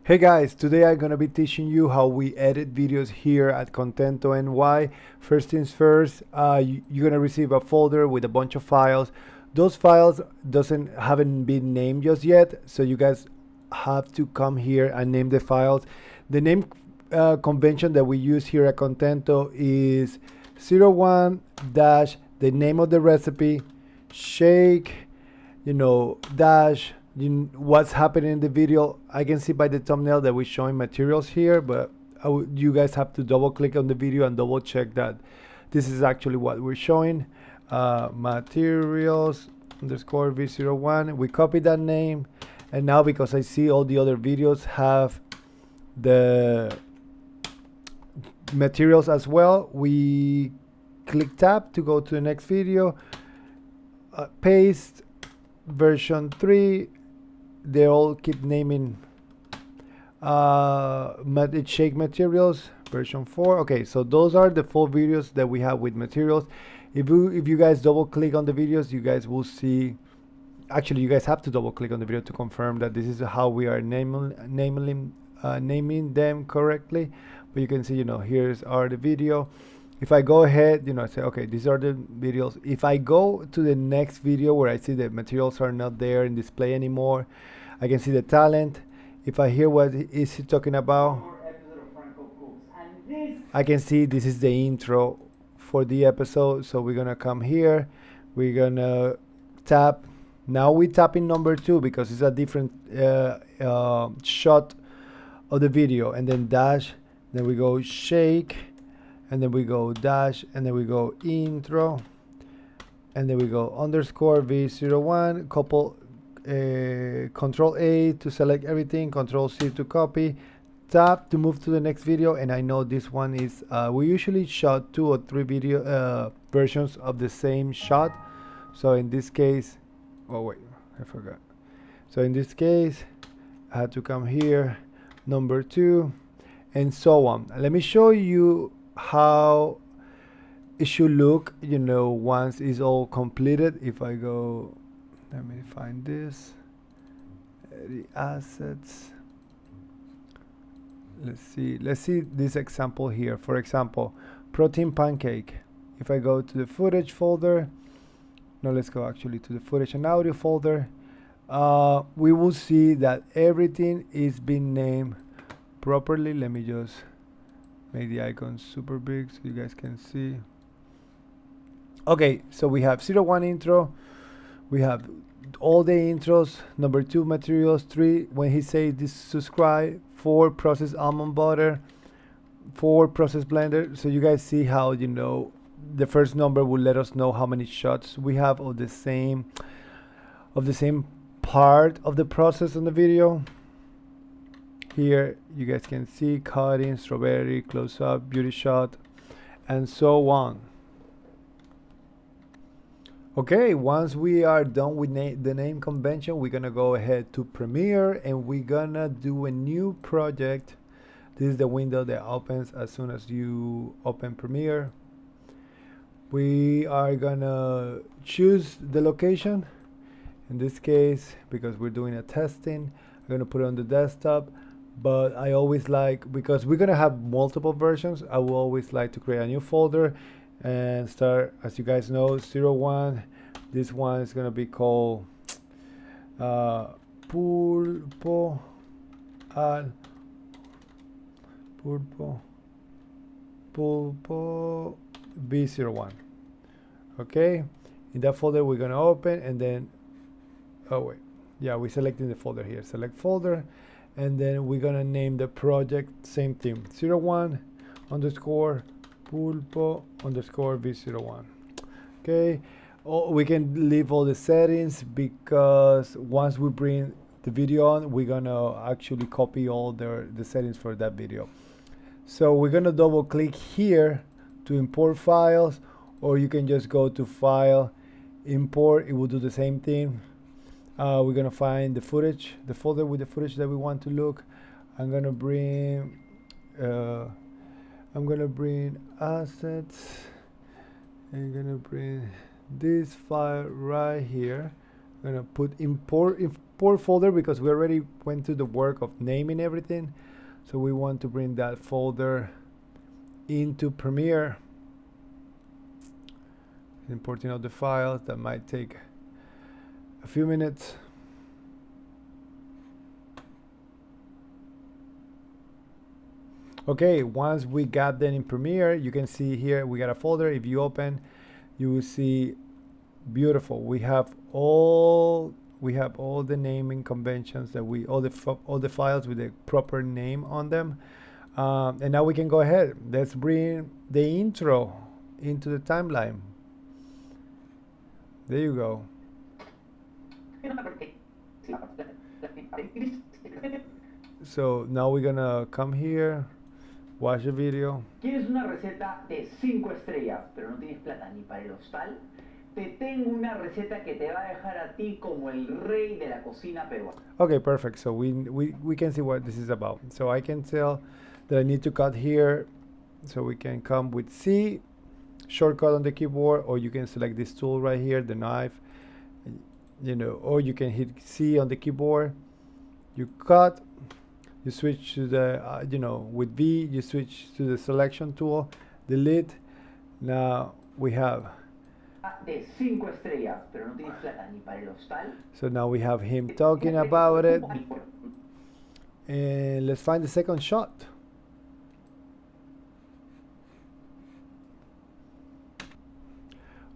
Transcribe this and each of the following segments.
Hey guys, today I'm gonna be teaching you how we edit videos here at Contento NY. First things first, you're gonna receive a folder with a bunch of files. Those files haven't been named just yet, so you guys have to come here and name the files. The name convention that we use here at Contento is 01 dash the name of the recipe, shake, dash what's happening in the video. I can see by the thumbnail that we're showing materials here, but you guys have to double click on the video and double check that this is actually what we're showing. Materials underscore v01. We copy that name, and now because I see all the other videos have the materials as well, we click tab to go to the next video, paste version 3. They all keep naming shake materials version 4. Okay, so those are the full videos that we have with materials. If you guys double click on the videos, you guys will see, actually you guys have to double click on the video to confirm that this is how we are naming them correctly. But you can see, here's the video. If I go ahead, I say, okay, these are the videos. If I go to the next video where I see the materials are not there in display anymore, I can see the talent. If I hear what is he talking about, I can see this is the intro for the episode. So we're gonna come here, we're gonna tap. Now we tap in number 2 because it's a different shot of the video, and then dash, then we go shake, and then we go dash, and then we go intro, and then we go underscore v01, couple, control A to select everything, control C to copy, tap to move to the next video. And I know this one is we usually shot 2 or 3 video versions of the same shot. So in this case, oh wait, I forgot. So in this case I had to come here, number 2, and so on. Let me show you how it should look, once it's all completed. If I go, let me find this, the assets. Let's see this example here. For example, protein pancake. If I go to the footage folder, no, let's go actually to the footage and audio folder, we will see that everything is being named properly. Let me just make the icon super big so you guys can see. Okay, so we have 01 intro, we have all the intros, number 2 materials, 3 when he says this subscribe, 4 processed almond butter, 4 processed blender. So you guys see how the first number will let us know how many shots we have of the same part of the process on the video. Here you guys can see cutting, strawberry, close up, beauty shot, and so on. Okay, once we are done with the name convention, we're gonna go ahead to Premiere and we're gonna do a new project. This is the window that opens as soon as you open Premiere. We are gonna choose the location. In this case, because we're doing a testing, I'm gonna put it on the desktop. But I always like, because we're gonna have multiple versions, I will always like to create a new folder and start, as you guys know, 01. This one is gonna be called pulpo al pulpo v01. Okay, in that folder we're gonna open, and then we're selecting the folder here, select folder, and then we're gonna name the project same thing, 01 underscore pulpo underscore v01. Okay, we can leave all the settings because once we bring the video on, we're gonna actually copy all the settings for that video. So we're gonna double click here to import files, or you can just go to file, import, it will do the same thing. We're gonna find the footage, the folder with the footage that we want to look. I'm gonna bring assets. I'm gonna bring this file right here. gonna put import folder because we already went through the work of naming everything. So we want to bring that folder into Premiere. Importing all the files, that might take a few minutes. Okay, once we got them in Premiere, you can see here we got a folder. If you open, you will see beautiful. We have all the naming conventions that all the files with the proper name on them. And now we can go ahead. Let's bring the intro into the timeline. There you go. So now we're gonna come here, watch the video. ¿Quieres una receta de 5 estrellas, pero no tienes plata ni para el hostal? Te tengo una receta que te va a dejar a ti como el rey de la cocina peruana. Okay, perfect. So we can see what this is about. So I can tell that I need to cut here. So we can come with C, shortcut on the keyboard, or you can select this tool right here, the knife, or you can hit C on the keyboard. You cut, you switch to the, with V, you switch to the selection tool, delete. Now we have. De 5 estrellas, pero no tienes plata ni para el hostal. So now we have him talking about it. And let's find the second shot.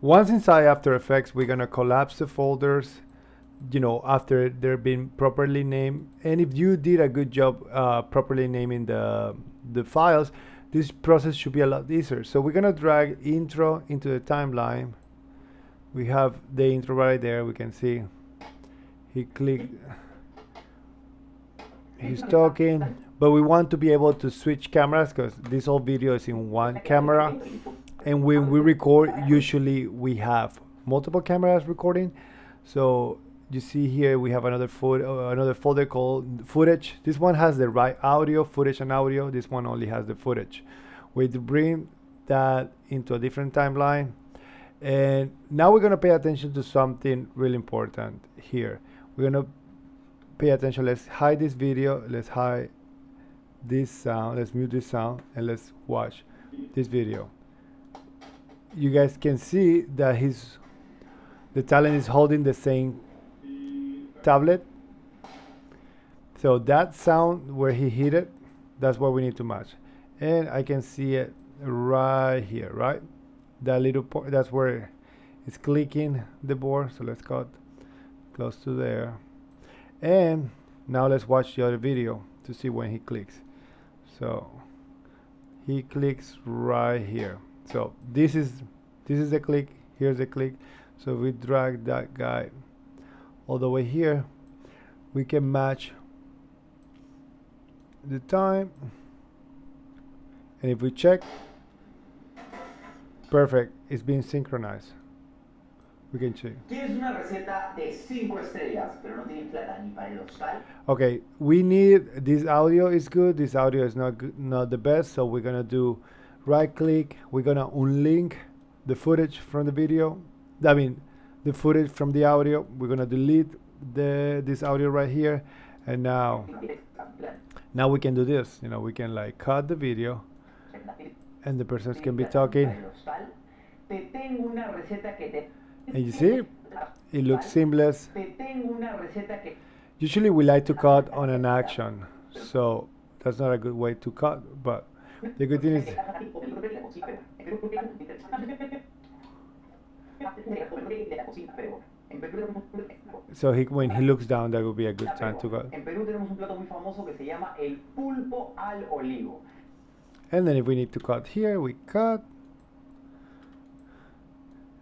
Once inside After Effects, we're gonna collapse the folders, after they're being properly named. And if you did a good job properly naming the files, this process should be a lot easier. So we're gonna drag intro into the timeline. We have the intro right there. We can see he clicked, he's talking, but we want to be able to switch cameras because this whole video is in one camera. And when we record, usually we have multiple cameras recording. So you see here we have another folder called footage. This one has the right audio, footage and audio. This one only has the footage. We bring that into a different timeline. And now we're going to pay attention to something really important here. We're going to pay attention. Let's hide this video. Let's hide this sound. Let's mute this sound and let's watch this video. You guys can see that the talent is holding the same tablet. So that sound where he hit it, that's what we need to match. And I can see it right here, right? That little part, that's where it's clicking the board. So let's cut close to there. And now let's watch the other video to see when he clicks. So he clicks right here. So this is the click, here's the click. So if we drag that guy all the way here, we can match the time. And if we check, perfect, it's being synchronized. We can check. ¿Quieres una receta de 5 estrellas, pero no tienes plata ni para el hostal? Okay, we need, this audio is good, this audio is not good, not the best, so we're gonna do right click, we're gonna unlink the footage from the video, the footage from the audio. We're gonna delete this audio right here, and now we can do this. We can like cut the video and the persons can be talking, and you see it looks seamless. Usually we like to cut on an action, so that's not a good way to cut, but the good thing is so when he looks down, that would be a good time to cut. En Perú tenemos un plato muy famoso que se llama el pulpo al olivo. And then if we need to cut here, we cut.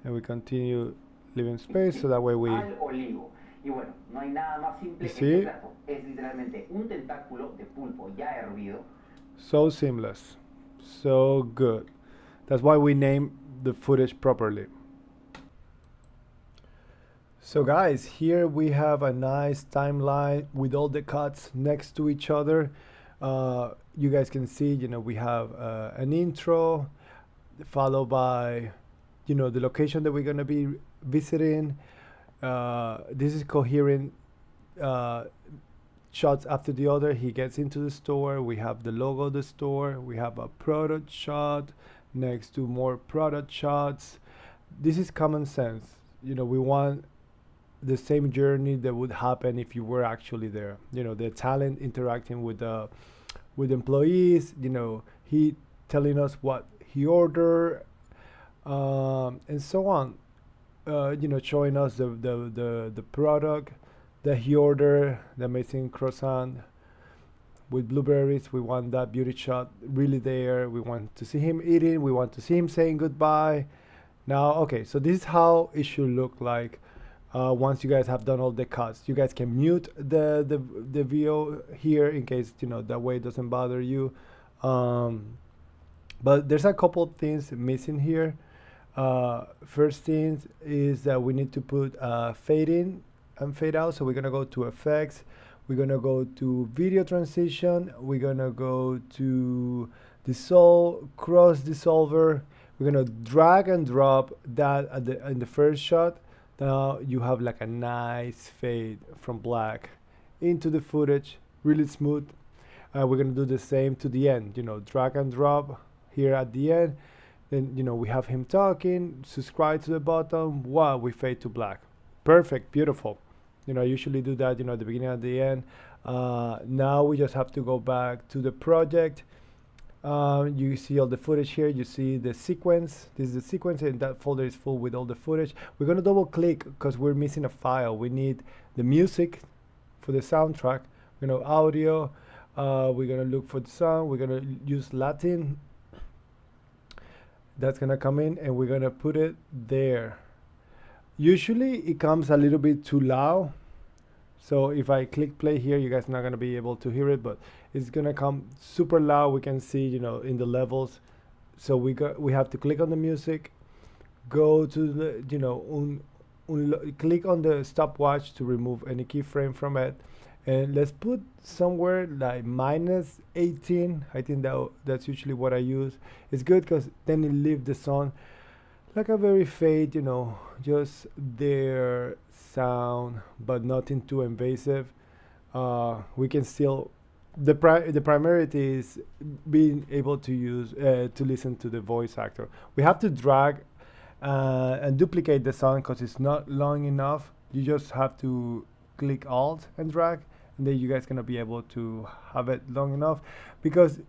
And we continue leaving space so that way we... Al olivo. Y bueno, no hay nada más simple que este plato. Es literalmente un tentáculo de pulpo ya hervido. So seamless. So good. That's why we name the footage properly. So guys, here we have a nice timeline with all the cuts next to each other. You guys can see, we have an intro followed by, the location that we're going to be visiting. this is coherent uh, shots after the other. He gets into the store. We have the logo of the store. We have a product shot next to more product shots. This is common sense. We want the same journey that would happen if you were actually there. The talent interacting with employees. He telling us what he ordered, and so on. Showing us the product that he ordered, the amazing croissant with blueberries. We want that beauty shot really there. We want to see him eating. We want to see him saying goodbye. Now, okay, so this is how it should look like. Once you guys have done all the cuts, you guys can mute the video here in case that way it doesn't bother you. But there's a couple things missing here. First thing is that we need to put fade in and fade out. So we're gonna go to effects. We're gonna go to video transition. We're gonna go to cross dissolver. We're gonna drag and drop that in the first shot. Now you have like a nice fade from black into the footage, really smooth. We're gonna do the same to the end. Drag and drop here at the end. Then we have him talking. Subscribe to the bottom. Wow, we fade to black. Perfect, beautiful. I usually do that at the beginning and the end. Now we just have to go back to the project. You see all the footage here. You see the sequence. This is the sequence, and that folder is full with all the footage. We're gonna double click because we're missing a file. We need the music for the soundtrack. Audio. We're gonna look for the song. We're gonna use Latin. That's gonna come in, and we're gonna put it there. Usually it comes a little bit too loud, so if I click play here, you guys are not gonna be able to hear it, but it's gonna come super loud. We can see in the levels. So we have to click on the music, go to the click on the stopwatch to remove any keyframe from it, and let's put somewhere like -18. I think that's usually what I use. It's good because then it leaves the song like a very fade, just their sound, but nothing too invasive. We can still the priority is being able to use to listen to the voice actor. We have to drag and duplicate the song because it's not long enough. You just have to click Alt and drag, and then you guys gonna be able to have it long enough because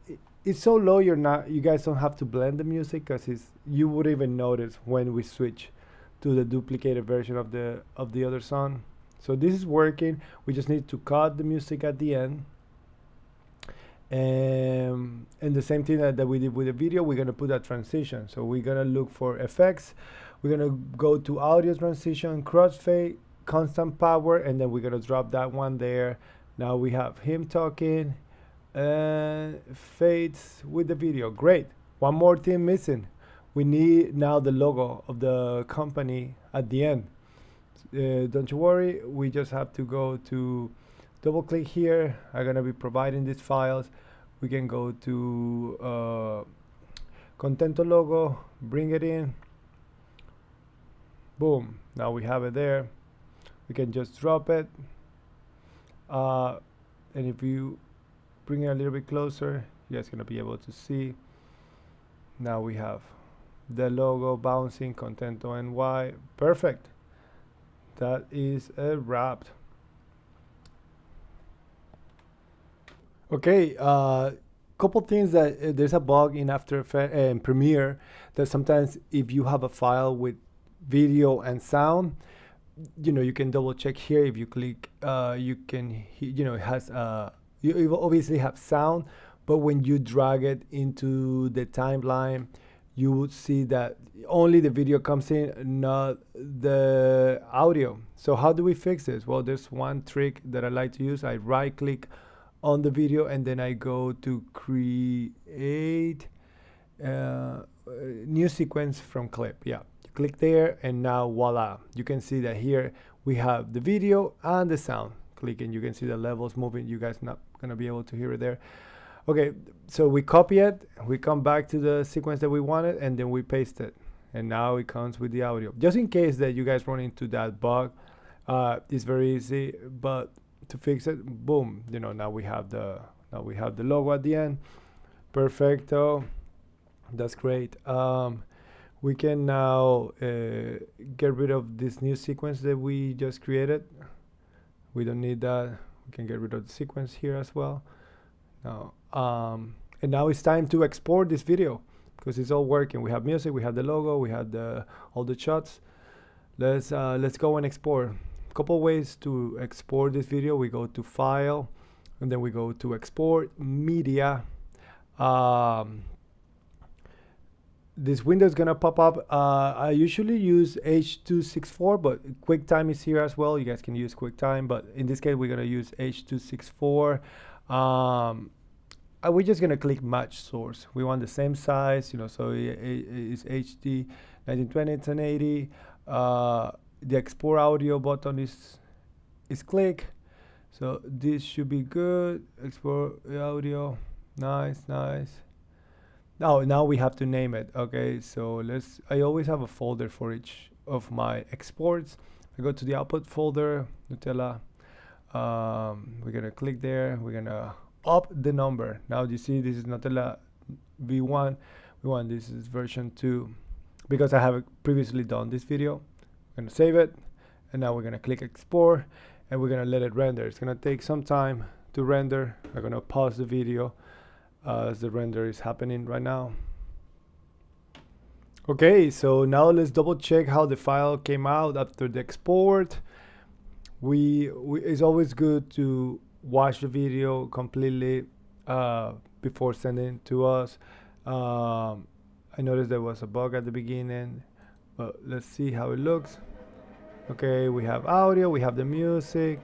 it's so low. You guys don't have to blend the music because you would even notice when we switch to the duplicated version of the other song. So this is working. We just need to cut the music at the end. And the same thing that we did with the video, we're gonna put a transition. So we're gonna look for effects. We're gonna go to audio transition, crossfade, constant power, and then we're gonna drop that one there. Now we have him talking and fades with the video. Great. One more thing missing. We need now the logo of the company at the end. Don't you worry, we just have to go to double click here. I'm gonna be providing these files. We can go to Contento logo, bring it in, boom, now we have it there. We can just drop it, and if you bring it a little bit closer, you guys gonna be able to see. Now we have the logo bouncing, Contento NY. Perfect. That is a wrap. Okay, couple things that there's a bug in After Effects and Premiere that sometimes if you have a file with video and sound, you can double check here. If you click, you can, it has you obviously have sound, but when you drag it into the timeline, you would see that only the video comes in, not the audio. So how do we fix this? Well, there's one trick that I like to use. I right click on the video and then I go to create new sequence from clip. Yeah, you click there and now voila, you can see that here we have the video and the sound. Click and you can see the levels moving. You guys not gonna be able to hear it there. Okay, so we copy it, we come back to the sequence that we wanted, and then we paste it, and now it comes with the audio. Just in case that you guys run into that bug, It's very easy, but to fix it, boom, now we have the logo at the end. Perfecto. That's great. We can now get rid of this new sequence that we just created. We don't need that. We can get rid of the sequence here as well. Now, and now it's time to export this video because it's all working. We have music, we have the logo, we have all the shots. Let's go and export. A couple ways to export this video. We go to File, and then we go to Export Media. This window is gonna pop up. I usually use H.264, but QuickTime is here as well. You guys can use QuickTime, but in this case, we're gonna use H.264. We're just gonna click Match Source. We want the same size, so it's HD 1920 1080. The Export Audio button is click. So this should be good. Export audio. Nice. Now we have to name it. Okay, so I always have a folder for each of my exports. I go to the output folder, Nutella. We're gonna click there. We're gonna up the number. Now you see this is Nutella V1. This is version 2 because I have previously done this video. I'm gonna save it, and now we're gonna click export, and we're gonna let it render. It's gonna take some time to render. I'm gonna pause the video as the render is happening right now. Okay, so now let's double check how the file came out after the export. It's always good to watch the video completely before sending it to us. I noticed there was a bug at the beginning, but let's see how it looks. Okay, we have audio, we have the music.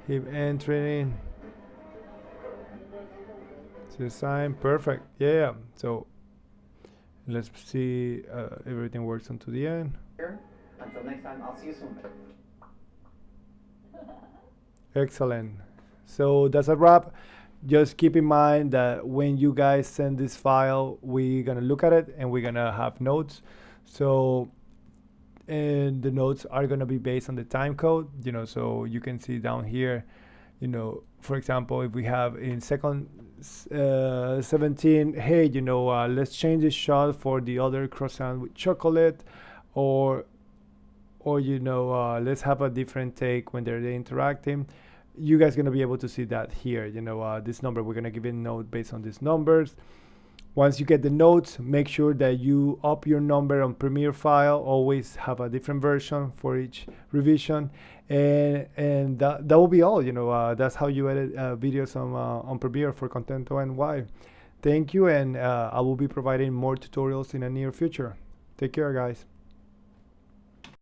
Keep entering. Design, perfect. Yeah. So let's see everything works until the end. Until next time, I'll see you soon. Excellent. So that's a wrap. Just keep in mind that when you guys send this file, we're gonna look at it and we're gonna have notes. So and the notes are gonna be based on the time code, so you can see down here, for example, if we have in second 17, hey, let's change this shot for the other croissant with chocolate, or let's have a different take when they're interacting. You guys gonna be able to see that here. This number, we're gonna give it a note based on these numbers. Once you get the notes, make sure that you up your number on Premiere file. Always have a different version for each revision, and that will be all. That's how you edit videos on Premiere for Contento NY. Thank you, and I will be providing more tutorials in the near future. Take care, guys.